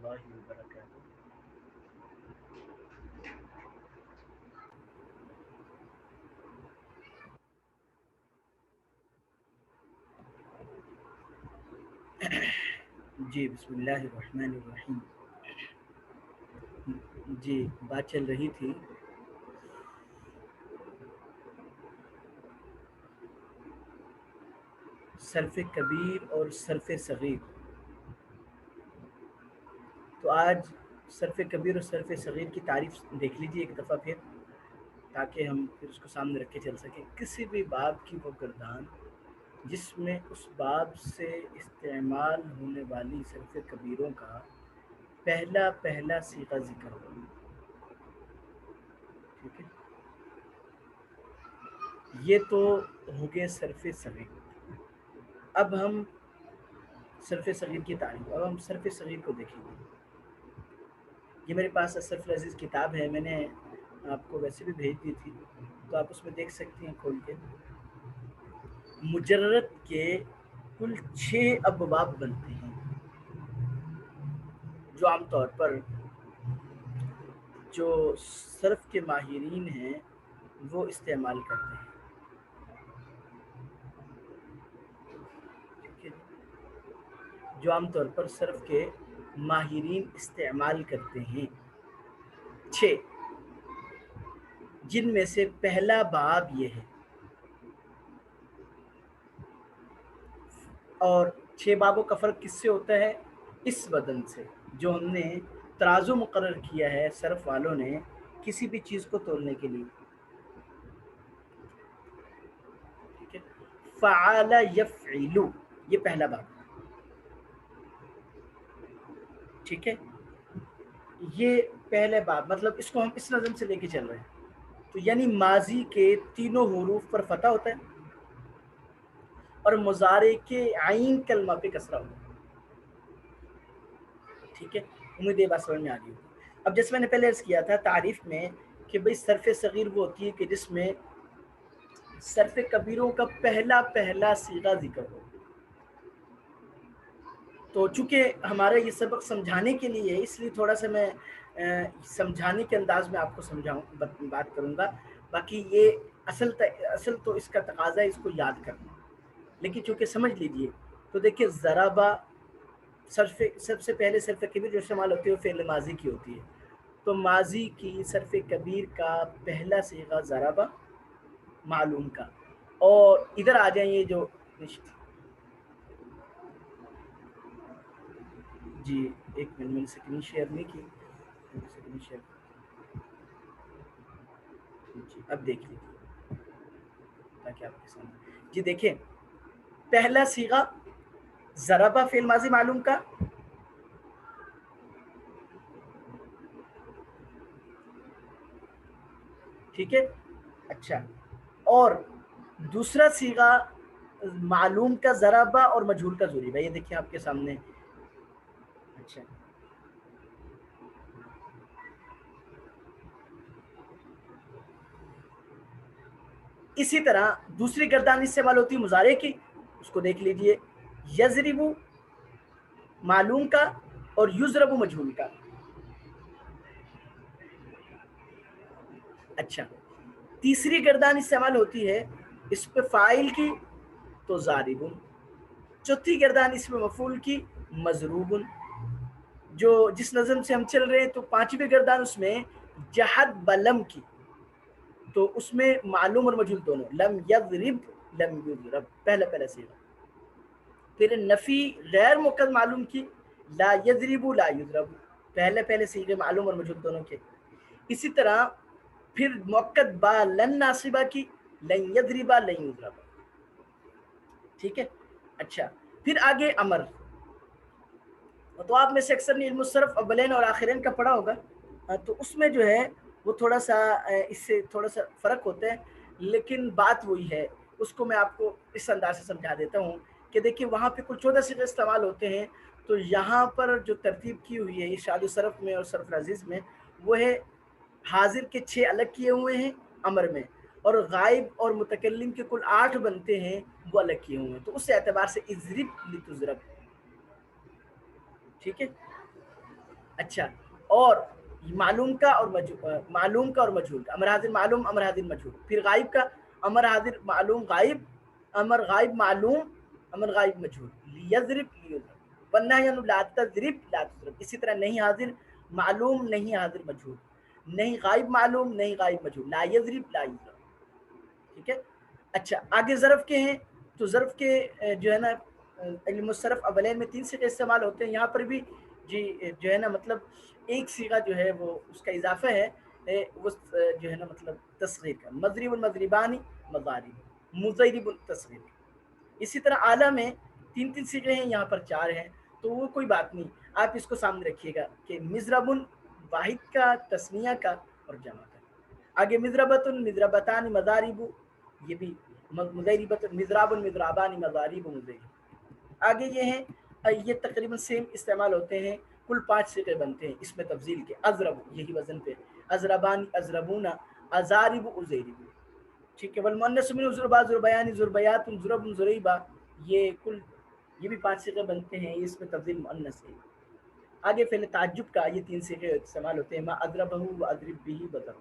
الله وبركاته. جی بسم اللہ الرحمن الرحیم. جی بات چل رہی تھی صرف کبیر اور صرف صغیر. تو آج صرف کبیر اور صرف صغیر کی تعریف دیکھ لیجیے ایک دفعہ پھر، تاکہ ہم پھر اس کو سامنے رکھ کے چل سکیں. کسی بھی باب کی وہ گردان جس میں اس باب سے استعمال ہونے والی صرف کبیروں کا پہلا صیغہ ذکر ہو. ٹھیک ہے، یہ تو ہو گئے صرف صغیر. اب ہم صرف صغیر کی تعریف، اب ہم صرف صغیر کو دیکھیں گے. یہ میرے پاس صرف العزیز کتاب ہے، میں نے آپ کو ویسے بھی بھیج دی تھی، تو آپ اس میں دیکھ سکتی ہیں کھول کے. مجرد کے کل 6 ابواب بنتے ہیں جو عام طور پر جو صرف کے ماہرین ہیں وہ استعمال کرتے ہیں. ٹھیک ہے، جو عام طور پر صرف کے ماہرین استعمال کرتے ہیں 6، جن میں سے پہلا باب یہ ہے. اور 6 بابوں کا فرق کس سے ہوتا ہے؟ اس وزن سے جو ہم نے ترازو مقرر کیا ہے صرف والوں نے کسی بھی چیز کو تولنے کے لیے. ٹھیک ہے، فعال یفعلو یہ پہلا باب. ٹھیک ہے، یہ پہلے باب مطلب اس کو ہم اس نظم سے لے کے چل رہے ہیں. تو یعنی ماضی کے تینوں حروف پر فتح ہوتا ہے اور مضارع کے عین کلمہ پہ کسرہ ہوتا ہے. ٹھیک ہے، امید یہ بات سمجھ میں آ گئی. اب جیسے میں نے پہلے عرض کیا تھا تعریف میں کہ بھئی صرف صغیر وہ ہوتی ہے کہ جس میں صرف کبیروں کا پہلا صیغہ ذکر ہو. تو چونکہ ہمارا یہ سبق سمجھانے کے لیے ہے، اس لیے تھوڑا سا میں سمجھانے کے انداز میں آپ کو بات کروں گا. باقی یہ اصل تو اس کا تقاضا ہے اس کو یاد کرنا. لیکن چونکہ سمجھ لیجئے تو دیکھیں ضربہ سب سے پہلے صرف کبیر جو استعمال ہوتی ہے وہ فعل ماضی کی ہوتی ہے. تو ماضی کی صرف کبیر کا پہلا صیغہ ضربہ معلوم کا. اور ادھر آ جائیں، یہ جو جی ایک منٹ میں نے سکرین شیئر نہیں کی، سکرین شیئر جی اب دیکھ لیجیے تاکہ آپ کے سامنے. جی دیکھیں پہلا صیغہ ضربہ فعل ماضی معلوم کا، ٹھیک ہے. اچھا، اور دوسرا صیغہ معلوم کا ضربہ اور مجہول کا ضریبہ. یہ دیکھیں آپ کے سامنے. اچھا، اسی طرح دوسری گردان استعمال ہوتی ہے مضارع کی، اس کو دیکھ لیجئے. یضرب معلوم کا اور یضرب مجہول کا. اچھا، تیسری گردان استعمال ہوتی ہے اس پہ فاعل کی تو ضارب. چوتھی گردان اس میں مفعول کی مضروب. جو جس نظم سے ہم چل رہے ہیں تو پانچویں گردان اس میں جہد بلم کی، تو اس میں معلوم اور مجہول دونوں. لم یضرب لم یضرب پہلا صیغہ. پھر نفی غیر مؤکد معلوم کی، لا یضرب لا یضرب پہلے صیغے معلوم اور مجہول دونوں کے. اسی طرح پھر مؤکد با لن ناصبہ کی، لن یضربا لن یضرب. ٹھیک ہے. اچھا، پھر آگے امر. تو آپ میں سے اکثر نے علم الصرف اولین اور آخرین کا پڑھا ہوگا، تو اس میں جو ہے وہ تھوڑا سا اس سے تھوڑا سا فرق ہوتا ہے، لیکن بات وہی ہے. اس کو میں آپ کو اس انداز سے سمجھا دیتا ہوں کہ دیکھیں وہاں پہ کل 14 صیغے استعمال ہوتے ہیں. تو یہاں پر جو ترتیب کی ہوئی ہے ارشاد الصرف میں اور صرف العزیز میں وہ ہے حاضر کے 6 الگ کیے ہوئے ہیں امر میں، اور غائب اور متکلم کے کل 8 بنتے ہیں وہ الگ کیے ہوئے ہیں. تو اس اعتبار سے اضرب لتضرب. ٹھیک ہے. اچھا، اور معلوم کا اور معلوم کا اور مجہول کا، امر حاضر معلوم، امر حاضر مجہول. پھر غائب کا، امر حاضر معلوم غائب، امر غائب معلوم، امر غائب مجہول. لیضرب لیضرب، والنہی عنہ لا تضرب لا تضرب. اسی طرح نہیں حاضر معلوم، نہیں حاضر مجہول، نہیں غائب معلوم، نہیں غائب مجہول. لا یضرب لا یضرب. ٹھیک ہے. اچھا آگے ظرف کے ہیں، تو ظرف کے جو ہے نا علم الصرف اولین میں 3 صیغے استعمال ہوتے ہیں. یہاں پر بھی جی جو ہے نا مطلب ایک صیغہ جو ہے وہ اس کا اضافہ ہے، وہ جو ہے نا مطلب تصغیر کا. مضرب المضربانی مضارب، مضرب تصغیر. اسی طرح اعلیٰ میں 3 صیغے ہیں، یہاں پر 4 ہیں، تو وہ کوئی بات نہیں، آپ اس کو سامنے رکھیے گا کہ مضرب واحد کا، تثنیہ کا اور جمع کا. آگے مضربۃ مضربتان مضارب، یہ بھی مضربۃ مضراب مضرابان مضارب مضرب. آگے یہ ہیں، یہ تقریباً سیم استعمال ہوتے ہیں. کل 5 صیغے بنتے ہیں اس میں تفضیل کے. اضرب یہی وزن پہ، اضربان اضربون، ازارب ازیرب. ٹھیک ہے. والمؤنث منہ ضربا ضربیان ضربیات ضرب ضریبا، یہ کل یہ بھی 5 صیغے بنتے ہیں، اس میں تفضیل مؤنث ہے. آگے فعل تعجب کا یہ 3 صیغے استعمال ہوتے ہیں. ما اضربہ و اضرب به وضرب،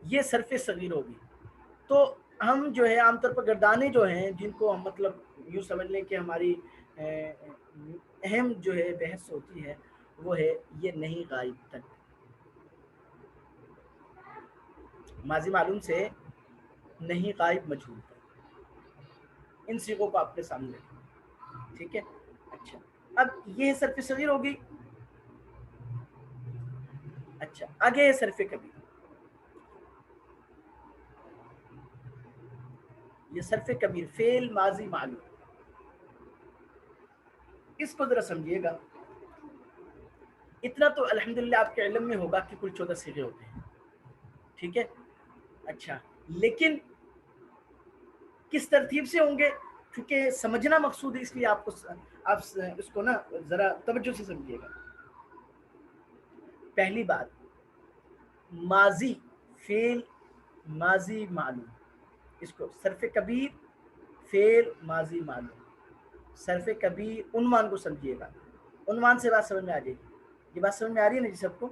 یہ صرف صغیر ہوگی. تو ہم جو ہے عام طور پر گردانے جو ہیں جن کو ہم مطلب یوں سمجھ لیں کہ ہماری اہم جو ہے بحث ہوتی ہے وہ ہے یہ نہیں غائب تک، ماضی معلوم سے نہیں غائب مجہول تک. ان صیغوں کو آپ کے سامنے رکھیں. ٹھیک ہے. اچھا اب یہ صرف صغیر ہوگی. اچھا آگے ہے صرف کبیر. یہ صرف کبیر فعل ماضی معلوم، اس کو ذرا سمجھیے گا. اتنا تو الحمدللہ آپ کے علم میں ہوگا کہ کل 14 صیغے ہوتے ہیں. ٹھیک ہے. اچھا لیکن کس ترتیب سے ہوں گے، کیونکہ سمجھنا مقصود ہے، اس لیے آپ اس کو نا ذرا توجہ سے سمجھیے گا. پہلی بات، ماضی فعل ماضی معلوم، اس کو صرف کبیر فعل ماضی معلوم. صرف کبیر عنوان کو سمجھیے گا. عنوان سے بات سمجھ میں آ جائے گی. یہ بات سمجھ میں آ رہی ہے نا جی سب کو؟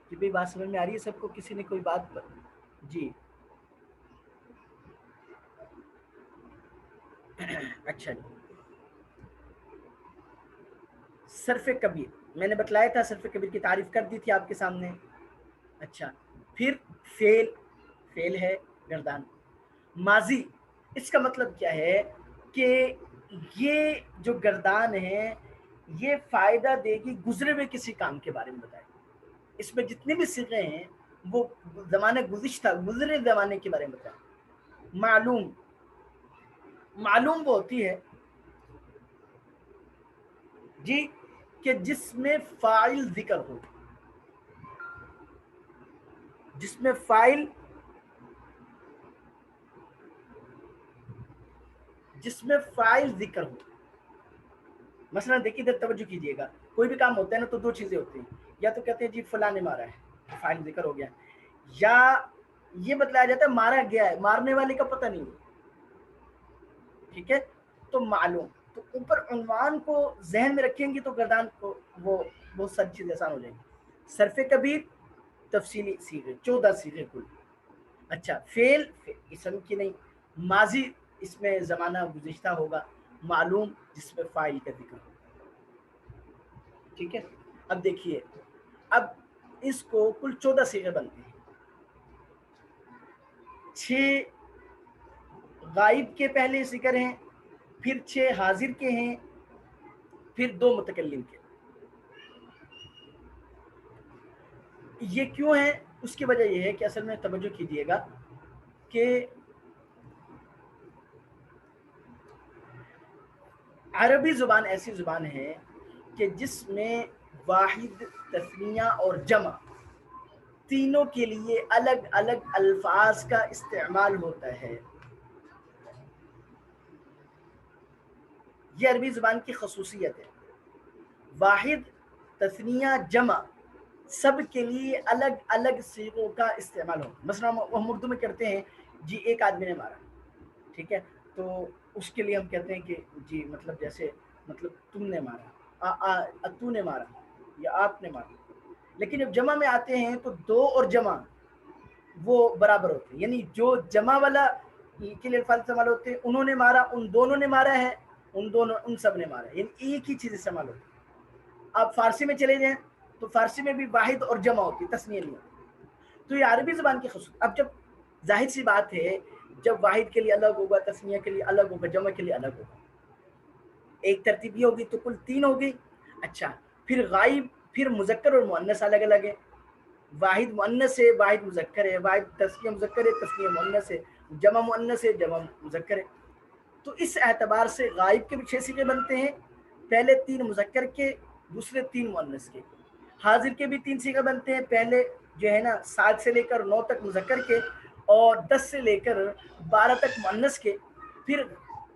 کہ بھئی بات سمجھ میں آ رہی ہے سب کو؟ کسی نے کوئی بات پر جی اچھا جی. صرف کبیر میں نے بتلایا تھا، صرف کبیر کی تعریف کر دی تھی آپ کے سامنے. اچھا پھر فعل، فعل ہے گردان. ماضی، اس کا مطلب کیا ہے کہ یہ جو گردان ہے یہ فائدہ دے گی گزرے ہوئے کسی کام کے بارے میں بتائے. اس میں جتنے بھی صیغے ہیں وہ زمانے گزشتہ گزرے زمانے کے بارے میں بتائے. معلوم، معلوم وہ ہوتی ہے جی کہ جس میں فاعل ذکر ہو، جس میں فاعل ذکر ہو. مثلا دیکھیے ادھر توجہ کیجیے گا. کوئی بھی کام ہوتا ہے نا تو 2 چیزیں ہوتی ہیں، یا تو کہتے ہیں جی فلاں نے مارا ہے، فاعل ذکر ہو گیا، یا یہ بتلایا جاتا ہے مارا گیا ہے، مارنے والے کا پتہ نہیں. ٹھیک ہے. تو معلوم، تو اوپر عنوان کو ذہن میں رکھیں گی تو گردان کو وہ بہت ساری چیزیں آسان ہو جائیں گی. صرف کبیر تفصیلی صیغے 14 صیغے کل. اچھا فعل اسم کی نہیں، ماضی اس میں زمانہ گزشتہ ہوگا، معلوم جس میں فاعل کا ذکر ہوگا. ٹھیک ہے. اب دیکھیے، اب اس کو کل 14 صیغے بنتے ہیں. 6 غائب کے پہلے ذکر ہیں، پھر 6 حاضر کے ہیں، پھر 2 متکلم کے. یہ کیوں ہے؟ اس کی وجہ یہ ہے کہ اصل میں توجہ کیجیے گا کہ عربی زبان ایسی زبان ہے کہ جس میں واحد، تثنیہ اور جمع تینوں کے لیے الگ الگ الفاظ کا استعمال ہوتا ہے. یہ عربی زبان کی خصوصیت ہے. واحد، تثنیہ، جمع سب کے لیے الگ الگ صیغوں کا استعمال ہوتا ہے. مثلا ہم اردو میں کرتے ہیں جی ایک آدمی نے مارا. ٹھیک ہے. تو اس کے لیے ہم کہتے ہیں کہ جی مطلب جیسے مطلب تم نے مارا، تو نے مارا یا آپ نے مارا. لیکن جب جمع میں آتے ہیں تو دو اور جمع وہ برابر ہوتے ہیں، یعنی جو جمع والا کے لیے الفاظ استعمال ہوتے ہیں، انہوں نے مارا، ان دونوں نے مارا ہے، ان سب نے مارا ہے، یعنی ایک ہی چیز استعمال ہوتی ہے. آپ فارسی میں چلے جائیں تو فارسی میں بھی واحد اور جمع ہوتی ہے، تثنیہ نہیں ہوتی. تو یہ عربی زبان کی خصوصیت. اب جب ظاہر سی بات ہے جب واحد کے لیے الگ ہوگا، تثنیہ کے لیے الگ ہوگا، جمع کے لیے الگ ہوگا، ایک ترتیب یہ ہوگی تو کل 3 ہوگی. اچھا پھر غائب، پھر مذکر اور مؤنث الگ الگ ہے. واحد مؤنث ہے، واحد مذکر ہے، واحد تثنیہ مذکر ہے، تثنیہ مؤنث ہے، جمع مؤنث ہے، جمع مذکر ہے. تو اس اعتبار سے غائب کے بھی 6 صیغے بنتے ہیں، پہلے 3 مذکر کے، دوسرے 3 مؤنث کے. حاضر کے بھی 3 صیغے بنتے ہیں، پہلے جو ہے نا 7 سے لے کر 9 تک مذکر کے اور 10 سے لے کر 12 تک مؤنث کے. پھر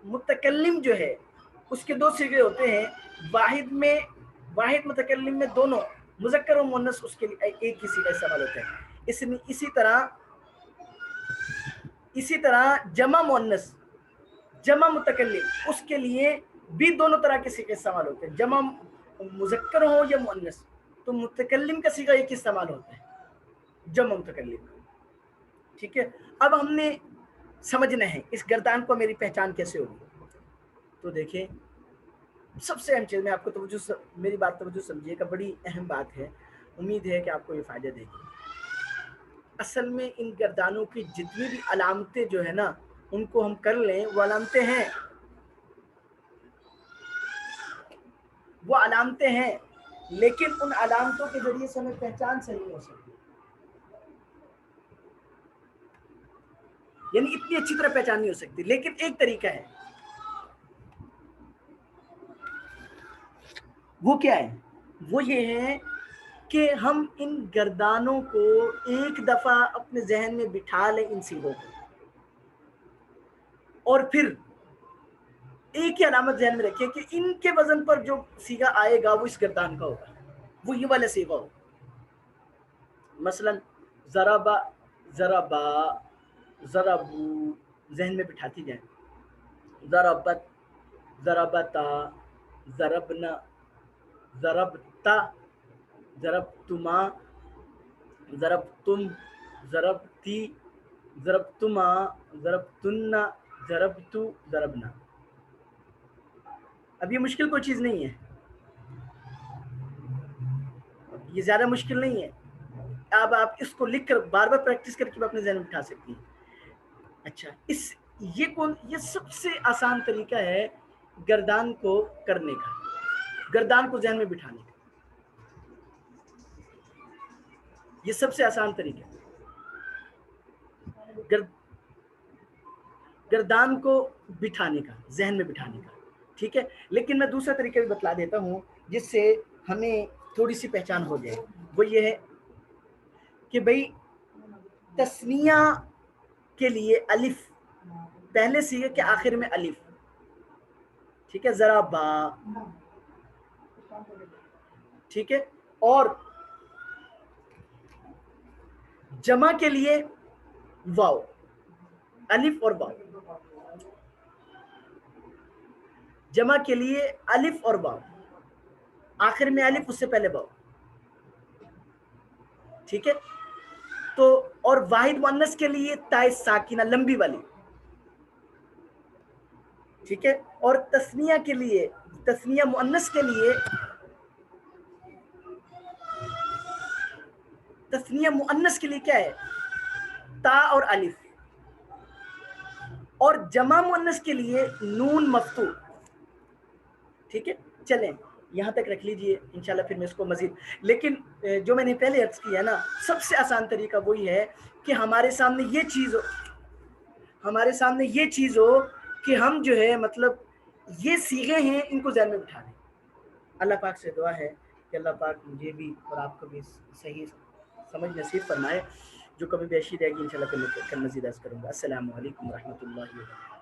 متکلم جو ہے اس کے 2 صیغے ہوتے ہیں، واحد متکلم میں دونوں مذکر و مؤنث اس کے لیے ایک ہی صیغہ استعمال ہوتا ہے. اسی طرح جمع مؤنث، جمع متکلم، اس کے لیے بھی دونوں طرح کے صیغے استعمال ہوتے ہیں. جمع مذکر ہو یا مؤنث تو متکلم کا صیغہ ایک استعمال ہوتا ہے، جمع متکلم. ٹھیک ہے. اب ہم نے سمجھنا ہے اس گردان کو میری پہچان کیسے ہوگی. تو دیکھیں سب سے اہم چیز، میں آپ کو میری بات توجہ سمجھیے گا، بڑی اہم بات ہے، امید ہے کہ آپ کو یہ فائدہ دے گی. اصل میں ان گردانوں کی جتنی بھی علامتیں جو ہے نا ان کو ہم کر لیں، وہ علامتیں ہیں لیکن ان علامتوں کے ذریعے سے ہمیں پہچان صحیح نہیں ہو سکتی، یعنی اتنی اچھی طرح پہچان نہیں ہو سکتی. لیکن ایک طریقہ ہے، وہ کیا ہے؟ وہ یہ ہے کہ ہم ان گردانوں کو ایک دفعہ اپنے ذہن میں بٹھا لیں، ان صیغوں کو، اور پھر ایک ہی علامت ذہن میں رکھیں کہ ان کے وزن پر جو صیغہ آئے گا وہ اس گردان کا ہوگا، وہ یہ والا صیغہ ہوگا. مثلا ضربا، ضربا، ضربو، ذہن میں بٹھاتی جائیں. ضربت، ضربتا، ضربنا، ضربتا، ضربتما، ضربتم، ضربتی، ضربتما، ضربتن، ضربتو، ضربنا. اب یہ مشکل کوئی چیز نہیں ہے، یہ زیادہ مشکل نہیں ہے. اب آپ اس کو لکھ کر بار بار پریکٹس کر کے اپنے ذہن میں بٹھا سکتی ہیں. اچھا یہ سب سے آسان طریقہ ہے گردان کو کرنے کا، گردان کو ذہن میں بٹھانے کا. یہ سب سے آسان طریقہ ہے گردان کو بٹھانے کا، ذہن میں بٹھانے کا. ٹھیک ہے. لیکن میں دوسرا طریقہ بھی بتلا دیتا ہوں جس سے ہمیں تھوڑی سی پہچان ہو جائے. وہ یہ ہے کہ بھئی تثنیہ کے لیے الف پہلے صیغے کے آخر میں الف. ٹھیک ہے. ذرا با. ٹھیک ہے. اور جمع کے لیے واو، الف اور واو. جمع کے لیے الف اور واو، آخر میں الف، اس سے پہلے واو. ٹھیک ہے. تو اور واحد مؤنث کے لیے تائے ساکنہ لمبی والی. ٹھیک ہے. اور تثنیہ کے لیے، تثنیہ مؤنث کے لیے، تثنیہ مؤنث کے لیے کیا ہے؟ تا اور الف. اور جمع مؤنث کے لیے نون مفتوح. ٹھیک ہے. چلیں یہاں تک رکھ لیجئے، انشاءاللہ پھر میں اس کو مزید. لیکن جو میں نے پہلے عرض کیا نا، سب سے آسان طریقہ وہی ہے کہ ہمارے سامنے یہ چیز ہو کہ ہم جو ہے مطلب یہ صیغے ہیں ان کو ذہن میں بٹھا دیں. اللہ پاک سے دعا ہے کہ اللہ پاک مجھے بھی اور آپ کو بھی صحیح سمجھ نصیب فرمائے. جو کبھی بھی ایسی رہے گی انشاءاللہ پھر میں مزید عرض کروں گا. السلام علیکم ورحمۃ اللہ وبرکاتہ.